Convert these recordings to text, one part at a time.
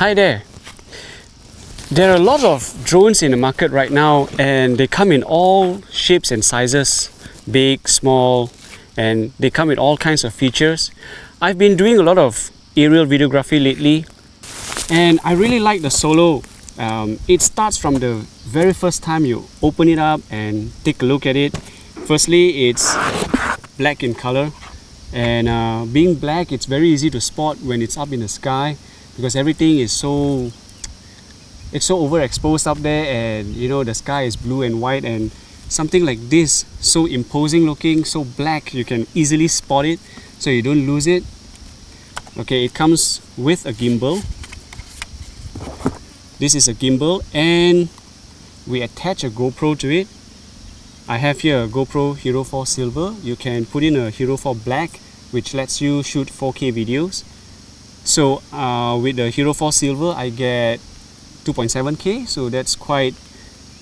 Hi there. There are a lot of drones in the market right now, and they come in all shapes and sizes, big, small, and they come with all kinds of features. I've been doing a lot of aerial videography lately, and I really like the Solo. It starts from the very first time you open it up and take a look at it. Firstly, it's black in color, and being black, it's very easy to spot when it's up in the sky, because everything is so overexposed up there, and you know, the sky is blue and white, and something like this, so imposing looking, so black, you can easily spot it so you don't lose it. Okay, it comes with a gimbal. This is a gimbal, and we attach a GoPro to it. I have here a GoPro Hero 4 Silver. You can put in a Hero 4 Black, which lets you shoot 4K videos. So with the Hero 4 Silver, I get 2.7K, so that's quite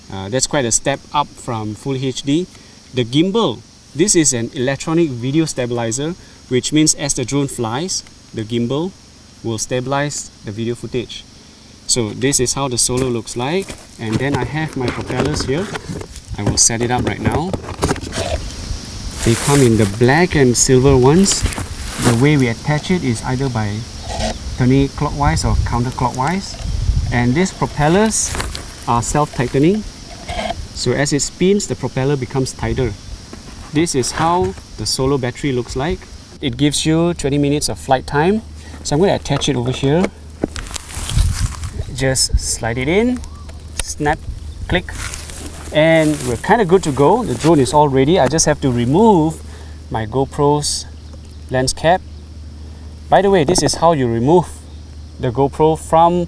a step up from Full HD. The gimbal, this is an electronic video stabilizer, which means as the drone flies, the gimbal will stabilize the video footage. So this is how the Solo looks like, and then I have my propellers here. I will set it up right now. They come in the black and silver ones. The way we attach it is either by turning it clockwise or counterclockwise. And these propellers are self-tightening. So as it spins, the propeller becomes tighter. This is how the Solo battery looks like. It gives you 20 minutes of flight time. So I'm going to attach it over here. Just slide it in, snap, click, and we're kind of good to go. The drone is all ready. I just have to remove my GoPro's lens cap. By the way, this is how you remove the GoPro from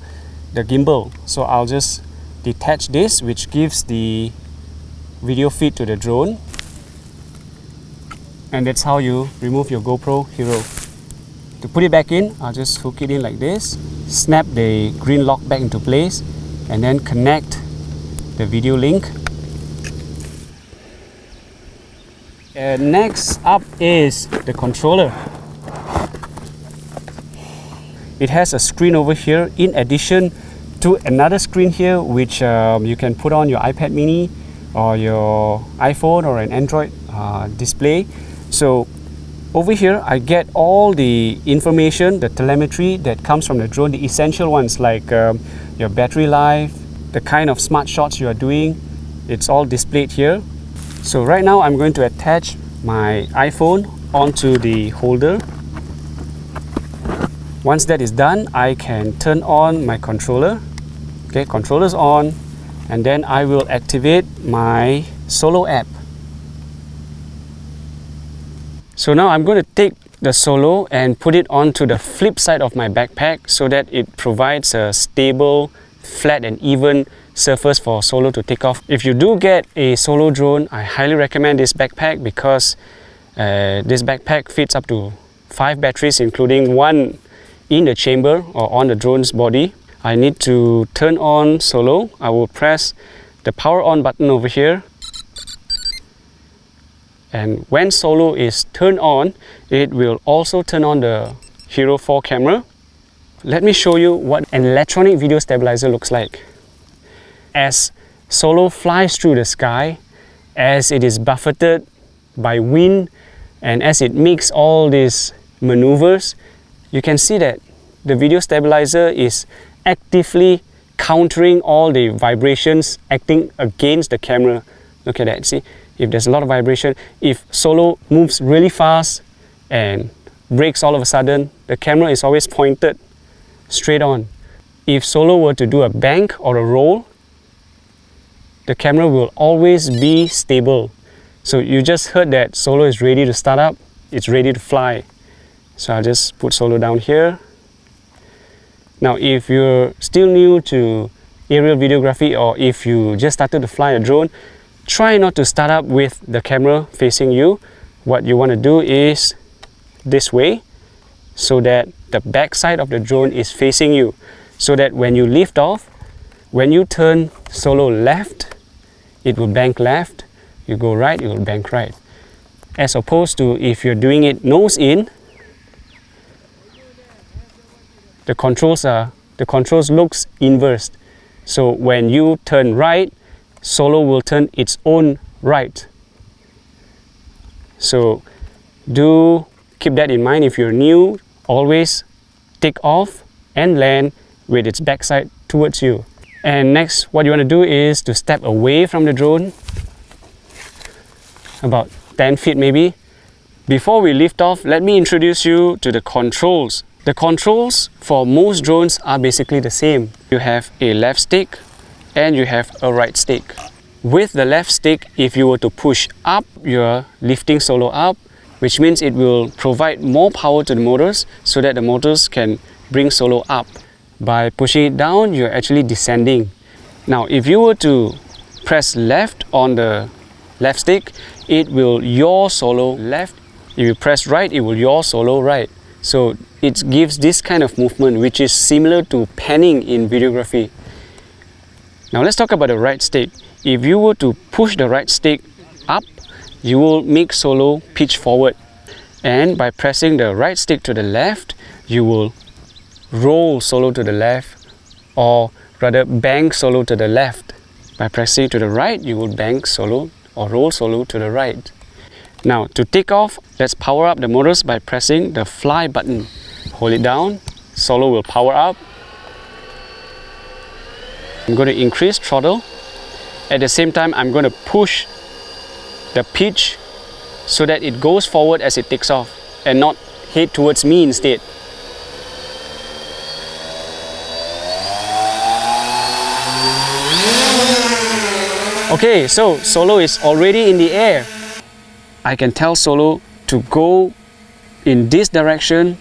the gimbal. So I'll just detach this, which gives the video feed to the drone, and that's how you remove your GoPro Hero. To put it back in, I'll just hook it in like this, snap the green lock back into place, and then connect the video link. And next up is the controller. It has a screen over here in addition to another screen here, which you can put on your iPad mini or your iPhone or an Android display. So over here I get all the information, the telemetry that comes from the drone, the essential ones like your battery life, the kind of smart shots you are doing. It's all displayed here. So right now I'm going to attach my iPhone onto the holder. Once that is done, I can turn on my controller. Okay, controller's on, and then I will activate my Solo app. So now I'm going to take the Solo and put it onto the flip side of my backpack so that it provides a stable, flat and even surface for Solo to take off. If you do get a Solo drone, I highly recommend this backpack, because this backpack fits up to 5 batteries, including one in the chamber or on the drone's body. I need to turn on Solo. I will press the power on button over here, and when Solo is turned on, it will also turn on the Hero 4 camera. Let me show you what an electronic video stabilizer looks like. As Solo flies through the sky, as it is buffeted by wind, and as it makes all these maneuvers, you can see that the video stabilizer is actively countering all the vibrations acting against the camera. Look at that, see? If there's a lot of vibration, if Solo moves really fast and brakes all of a sudden, the camera is always pointed straight on. If Solo were to do a bank or a roll, the camera will always be stable. So you just heard that Solo is ready to start up, it's ready to fly. So I'll just put Solo down here. Now if you're still new to aerial videography, or if you just started to fly a drone, try not to start up with the camera facing you. What you want to do is this way, so that the back side of the drone is facing you, so that when you lift off, when you turn Solo left, it will bank left. You go right, it will bank right. As opposed to if you're doing it nose in, the controls are the controls looks inversed. So when you turn right, solo will turn its own right. So do keep that in mind. If you're new, always take off and land with its backside towards you. And next, what you want to do is to step away from the drone, about 10 feet maybe. Before we lift off, let me introduce you to the controls. The controls for most drones are basically the same. You have a left stick and you have a right stick. With the left stick, if you were to push up, you're lifting solo up, which means it will provide more power to the motors so that the motors can bring solo up. By pushing it down, you're actually descending. Now, if you were to press left on the left stick, it will yaw solo left. If you press right, it will yaw solo right. So it gives this kind of movement, which is similar to panning in videography. Now let's talk about the right stick. If you were to push the right stick up, you will make solo pitch forward. And by pressing the right stick to the left, you will roll solo to the left, or rather bank solo to the left. By pressing to the right, you will bank solo or roll solo to the right. Now to take off, let's power up the motors by pressing the fly button. Hold it down, solo will power up. I'm going to increase throttle. At the same time, I'm going to push the pitch so that it goes forward as it takes off and not head towards me instead. Okay, so solo is already in the air. I can tell solo to go in this direction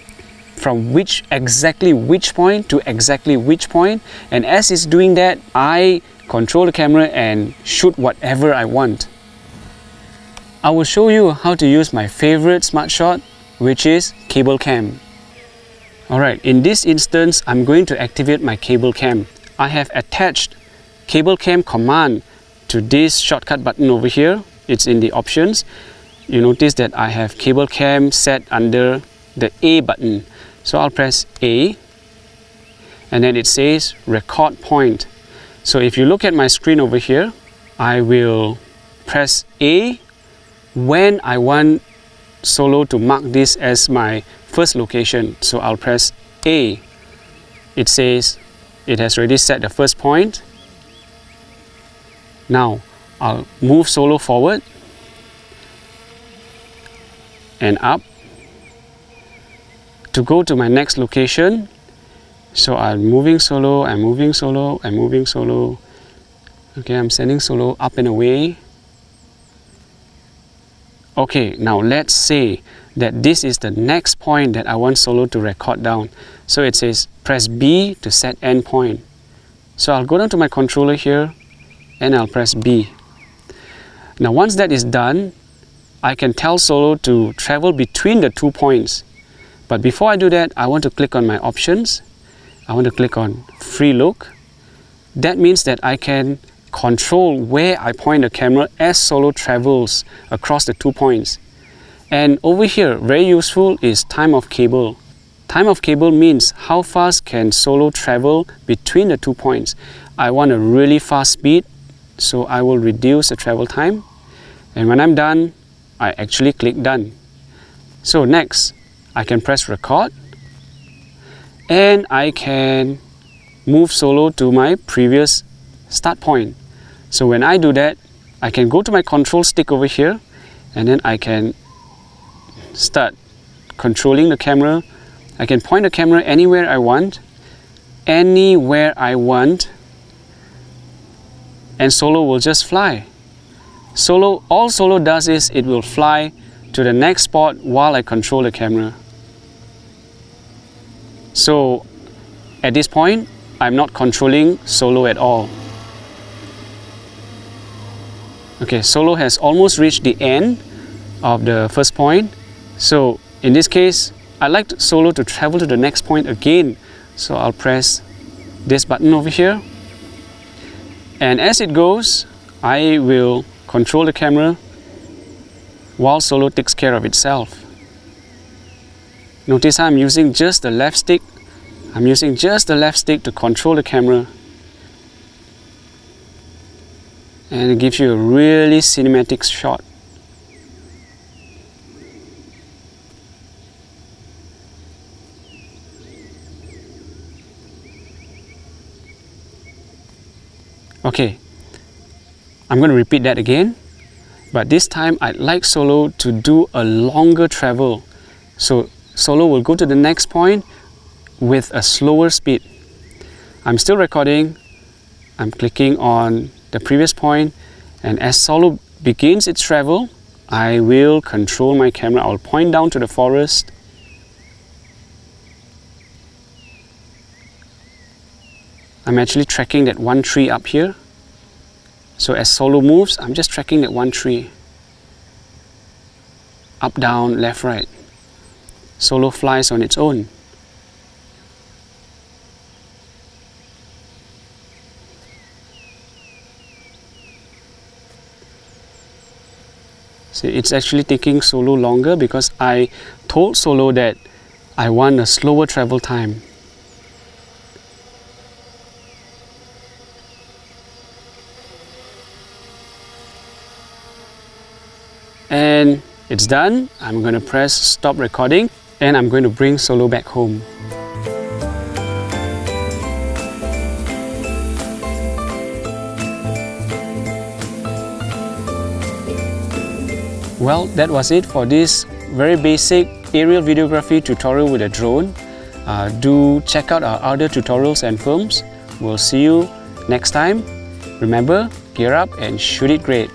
from exactly which point to exactly which point, and as it's doing that, I control the camera and shoot whatever I want. I will show you how to use my favorite smart shot, which is cable cam. Alright, in this instance, I'm going to activate my cable cam. I have attached cable cam command to this shortcut button over here. It's in the options. You notice that I have cable cam set under the A button. So I'll press A and then it says record point. So if you look at my screen over here, I will press A when I want solo to mark this as my first location. So I'll press A. It says it has already set the first point. Now I'll move solo forward and up to go to my next location. So I'm moving solo, I'm moving solo, I'm moving solo. Okay, I'm sending solo up and away. Okay, now let's say that this is the next point that I want solo to record down. So it says press B to set end point. So I'll go down to my controller here and I'll press B. Now once that is done, I can tell solo to travel between the 2 points. But before I do that, I want to click on my options. I want to click on free look. That means that I can control where I point the camera as solo travels across the 2 points. And over here, very useful is time of cable. Time of cable means how fast can solo travel between the 2 points. I want a really fast speed, so I will reduce the travel time. And when I'm done, I actually click done. So next, I can press record and I can move solo to my previous start point. So when I do that, I can go to my control stick over here and then I can start controlling the camera. I can point the camera anywhere I want, and solo will just fly. All solo does is it will fly to the next spot while I control the camera. So at this point, I'm not controlling solo at all. Okay, solo has almost reached the end of the first point. So in this case, I like solo to travel to the next point again. So I'll press this button over here. And as it goes, I will control the camera while solo takes care of itself. Notice I'm using just the left stick. I'm using just the left stick to control the camera, and it gives you a really cinematic shot. Okay, I'm going to repeat that again, but this time I'd like Solo to do a longer travel. So Solo will go to the next point with a slower speed. I'm still recording, I'm clicking on the previous point, and as Solo begins its travel, I will control my camera. I'll point down to the forest. I'm actually tracking that one tree up here. So as Solo moves, I'm just tracking that one tree. Up, down, left, right. Solo flies on its own. See, it's actually taking Solo longer because I told Solo that I want a slower travel time. And it's done. I'm going to press stop recording and I'm going to bring Solo back home. Well, that was it for this very basic aerial videography tutorial with a drone. Do check out our other tutorials and films. We'll see you next time. Remember, gear up and shoot it great.